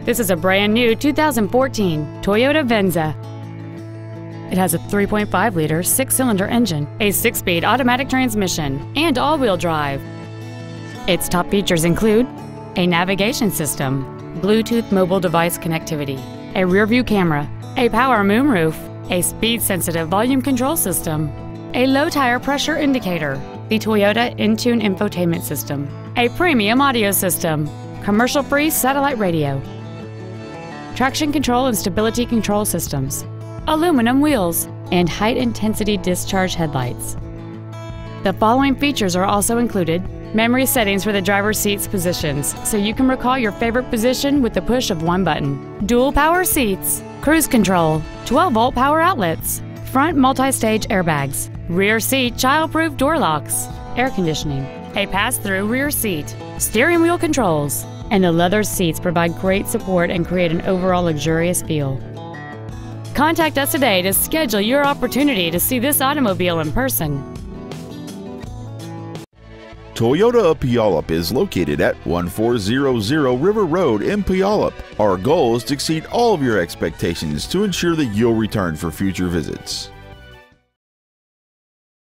This is a brand new 2014 Toyota Venza. It has a 3.5-liter six-cylinder engine, a 6-speed automatic transmission, and all-wheel drive. Its top features include a navigation system, Bluetooth mobile device connectivity, a rear-view camera, a power moonroof, a speed-sensitive volume control system, a low-tire pressure indicator, the Toyota Entune infotainment system, a premium audio system, commercial-free satellite radio, traction control and stability control systems, aluminum wheels, and high-intensity discharge headlights. The following features are also included: memory settings for the driver's seat's positions, so you can recall your favorite position with the push of one button, dual power seats, cruise control, 12-volt power outlets, front multi-stage airbags, rear seat child-proof door locks, air conditioning, a pass-through rear seat, steering wheel controls, and the leather seats provide great support and create an overall luxurious feel. Contact us today to schedule your opportunity to see this automobile in person. Toyota of Puyallup is located at 1400 River Road in Puyallup. Our goal is to exceed all of your expectations to ensure that you'll return for future visits.